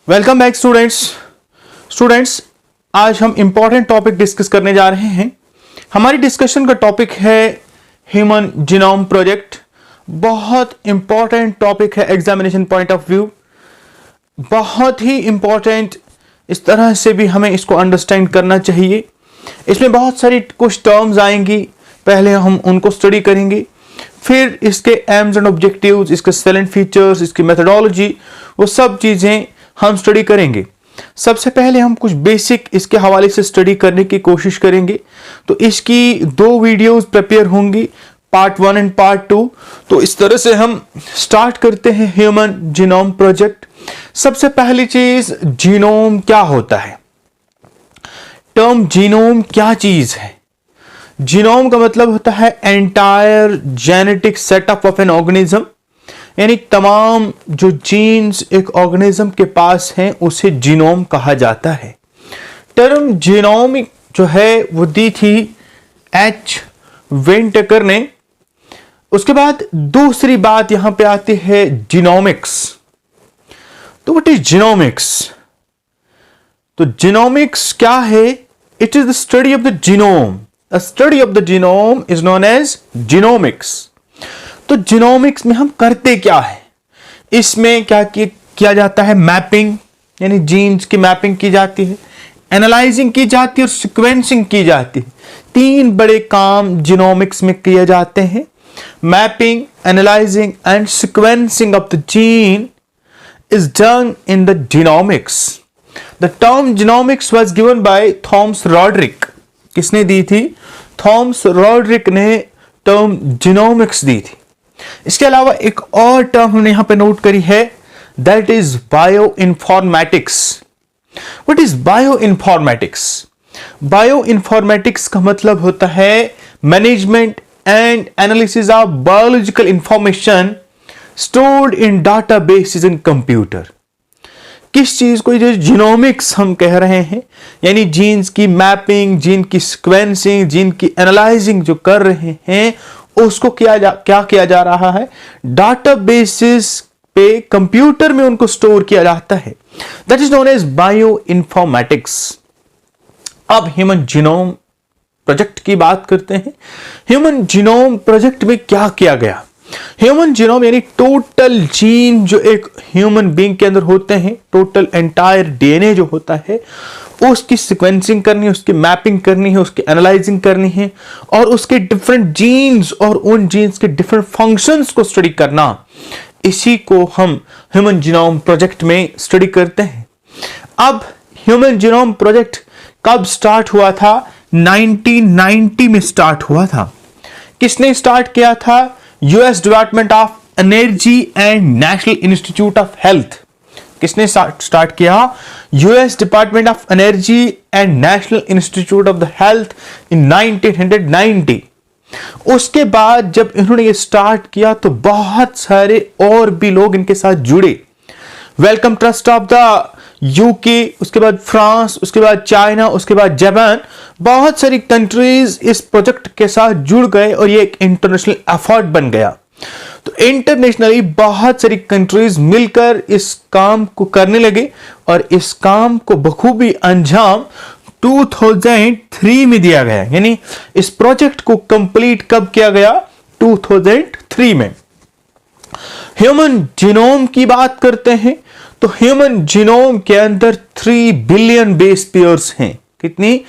Welcome back students आज हम important topic discuss करने जा रहे हैं। हमारी डिस्कशन का टॉपिक है ह्यूमन जीनोम प्रोजेक्ट। बहुत इंपॉर्टेंट टॉपिक है एग्जामिनेशन पॉइंट ऑफ व्यू, बहुत ही इंपॉर्टेंट। इस तरह से भी हमें इसको अंडरस्टैंड करना चाहिए। इसमें बहुत सारी कुछ टर्म्स आएंगी, पहले हम उनको स्टडी करेंगे, फिर इसके एम्स एंड ऑब्जेक्टिव्स, इसके सेलेंट फीचर्स, इसकी मेथोडोलॉजी, वो सब चीज़ें हम स्टडी करेंगे। सबसे पहले हम कुछ बेसिक इसके हवाले से स्टडी करने की कोशिश करेंगे। तो इसकी दो वीडियोस प्रिपेयर होंगी, पार्ट 1 एंड पार्ट 2। तो इस तरह से हम स्टार्ट करते हैं ह्यूमन जीनोम प्रोजेक्ट। सबसे पहली चीज, जीनोम क्या होता है? टर्म जीनोम क्या चीज है? जीनोम का मतलब होता है entire genetic setup of an organism, यानी तमाम जो जीन्स एक ऑर्गेनिज्म के पास हैं उसे जीनोम कहा जाता है। टर्म जीनोम जो है वो दी थी एच वेंटेकर ने। उसके बाद दूसरी बात यहां पे आती है जीनोमिक्स। तो व्हाट इज जीनोमिक्स? तो जीनोमिक्स क्या है? It is the study of the genome. A study of the genome is known as genomics. तो जीनोमिक्स में हम करते क्या है? इसमें क्या किया जाता है? मैपिंग, यानी जीन्स की मैपिंग की जाती है, एनालाइजिंग की जाती है और सीक्वेंसिंग की जाती है। तीन बड़े काम जीनोमिक्स में किए जाते हैं। Mapping, analysing and sequencing of the gene is done in the genomics. The term genomics was given by Thomas Rodrick. किसने दी थी? थॉमस रॉड्रिक ने टर्म जीनोमिक्स दी थी। इसके अलावा एक और टर्म हमने यहां पे नोट करी है, that is bio informatics. What is bio informatics? Bio informatics का मतलब होता है management and analysis of biological information stored in databases in computer. किस चीज को जो जीनोमिक्स हम कह रहे हैं, यानी जीन्स की मैपिंग, जीन की सीक्वेंसिंग, जीन की एनालाइजिंग जो कर रहे हैं, उसको क्या किया जा रहा है? डाटाबेसेस पे कंप्यूटर में उनको स्टोर किया जाता है। That is known as bioinformatics. अब ह्यूमन जीनोम प्रोजेक्ट की बात करते हैं। ह्यूमन जीनोम प्रोजेक्ट में क्या किया गया? ह्यूमन जीनोम यानी टोटल जीन जो एक ह्यूमन बीइंग के अंदर होते हैं, टोटल एंटायर डीएनए जो होता है, उसकी सीक्वेंसिंग करनी है, उसकी मैपिंग करनी है, उसकी एनालाइजिंग करनी है और उसके डिफरेंट जीन्स और उन जीन्स के डिफरेंट फंक्शंस को स्टडी करना। इसी को हम ह्यूमन जीनोम प्रोजेक्ट में स्टडी करते हैं। अब ह्यूमन जीनोम प्रोजेक्ट कब स्टार्ट हुआ था? 1990 में स्टार्ट हुआ था। किसने स्टार्ट किया था? US Department of Energy and National Institute of Health. किसने स्टार्ट किया? US Department of Energy and National Institute of the Health in 1990। उसके बाद जब इन्होंने ये स्टार्ट किया तो बहुत सारे और भी लोग इनके साथ जुड़े। Wellcome Trust of the UK, उसके बाद फ्रांस, उसके बाद चाइना, उसके बाद जापान, बहुत सारी कंट्रीज इस प्रोजेक्ट के साथ जुड़ गए और ये एक इंटरनेशनल एफर्ट बन गया। तो इंटरनेशनली बहुत सारी कंट्रीज मिलकर इस काम को करने लगे और इस काम को बखूबी अंजाम 2003 में दिया गया। यानी इस प्रोजेक्ट को कंप्लीट कब किया गया? 2003 में। ह्यूमन जीनोम की बात करते हैं तो ह्यूमन जीनोम के अंदर 3 बिलियन बेस पेयर्स हैं। कितनी?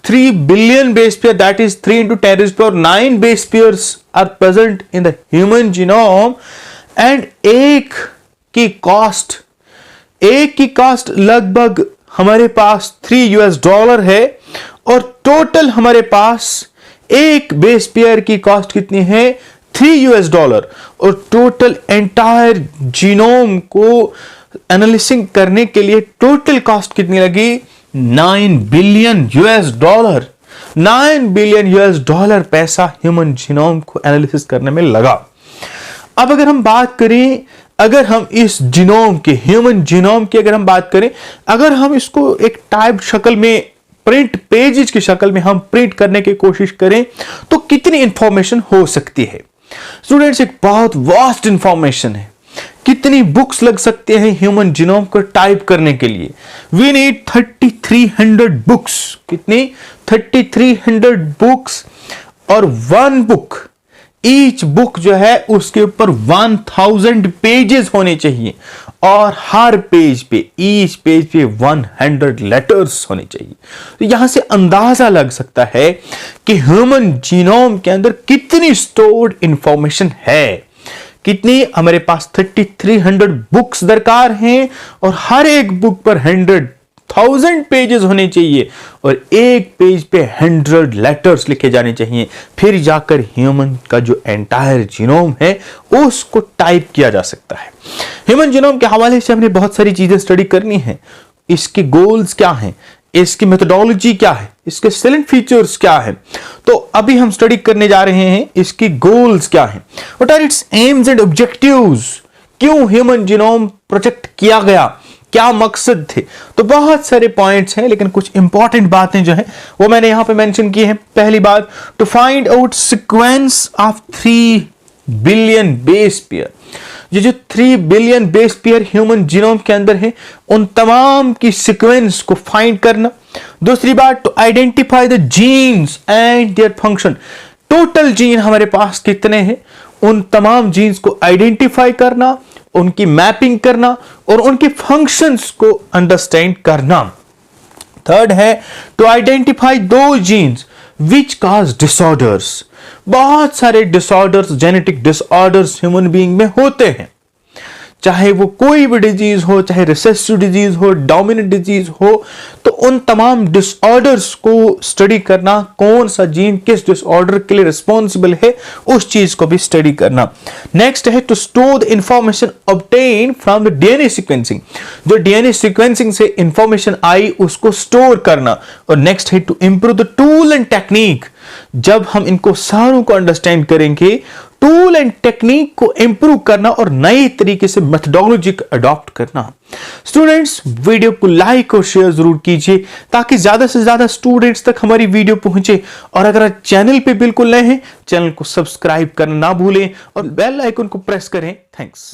3 billion base pair, that is 3 into 10⁹ base pairs are present in the human genome. And एक की कॉस्ट लगभग हमारे पास $3 है और टोटल हमारे पास एक बेस पेयर की कॉस्ट कितनी है? $3 और टोटल एंटायर जीनोम को एनालिसिंग करने के लिए टोटल कॉस्ट कितनी लगी? $9 बिलियन। $9 बिलियन पैसा ह्यूमन जीनोम को एनालिसिस करने में लगा। अब अगर हम बात करें, अगर हम इस जीनोम के, ह्यूमन जीनोम की अगर हम बात करें, अगर हम इसको एक टाइप शक्ल में, प्रिंट पेजेस की शक्ल में हम प्रिंट करने की कोशिश करें तो कितनी इंफॉर्मेशन हो सकती है? स्टूडेंट्स, एक बहुत वास्ट इंफॉर्मेशन है। कितनी बुक्स लग सकते हैं ह्यूमन जीनोम को टाइप करने के लिए? We need 3300 books. कितनी? 3300 बुक्स। और वन बुक, ईच बुक जो है उसके ऊपर 1000 पेजेस होने चाहिए और हर पेज पे, ईच पेज पे 100 लेटर्स होने चाहिए। तो यहां से अंदाजा लग सकता है कि ह्यूमन जीनोम के अंदर कितनी स्टोर्ड इंफॉर्मेशन है। कितनी? हमारे पास 3300 बुक्स दरकार हैं और हर एक बुक पर 100,000 पेजेस होने चाहिए और एक पेज पे 100 लेटर्स लिखे जाने चाहिए, फिर जाकर ह्यूमन का जो एंटायर जीनोम है उसको टाइप किया जा सकता है। ह्यूमन जीनोम के हवाले से हमने बहुत सारी चीजें स्टडी करनी है। इसके गोल्स क्या हैं, इसकी मेथोडोलॉजी क्या है, इसके सेलेंट फीचर्स क्या है, तो अभी हम स्टडी करने जा रहे हैं इसकी गोल्स क्या है, what are its aims and objectives, क्यों ह्यूमन जीनोम प्रोजेक्ट किया गया, क्या मकसद थे। तो बहुत सारे पॉइंट्स हैं, लेकिन कुछ इंपॉर्टेंट बातें जो है वो मैंने यहां पे मेंशन की है। पहली बात, to find out sequence of 3 billion base pair. ये जो 3 billion base pair human genome के अंदर है उन तमाम की सीक्वेंस को फाइंड करना। दूसरी बात, to identify the genes and their function. Total gene हमारे पास कितने हैं, उन तमाम जीन्स को आइडेंटिफाई करना, उनकी मैपिंग करना और उनके फंक्शंस को अंडरस्टैंड करना। थर्ड है, टू आइडेंटिफाई दो जीन्स विच काज डिसऑर्डर्स। बहुत सारे disorders, genetic disorders human being में होते हैं, चाहे वो कोई भी डिजीज हो, चाहे रिसेसिव डिजीज हो, डोमिनेंट डिजीज हो, तो उन तमाम डिसऑर्डर्स को स्टडी करना, कौन सा जीन किस डिसऑर्डर के लिए रिस्पॉन्सिबल है उस चीज को भी स्टडी करना। नेक्स्ट है to store the information obtain from the DNA sequencing. जो डीएनए सीक्वेंसिंग से इंफॉर्मेशन आई उसको स्टोर करना। और नेक्स्ट है to improve the tool and technique. जब हम इनको सारों को अंडरस्टैंड करेंगे, टूल एंड टेक्निक को इंप्रूव करना और नए तरीके से मेथोडोलॉजी को अडॉप्ट करना। स्टूडेंट्स, वीडियो को लाइक और शेयर जरूर कीजिए ताकि ज्यादा से ज्यादा स्टूडेंट्स तक हमारी वीडियो पहुंचे। और अगर आप चैनल पे बिल्कुल नए हैं, चैनल को सब्सक्राइब करना ना भूलें और बेल आइकन को प्रेस करें। थैंक्स।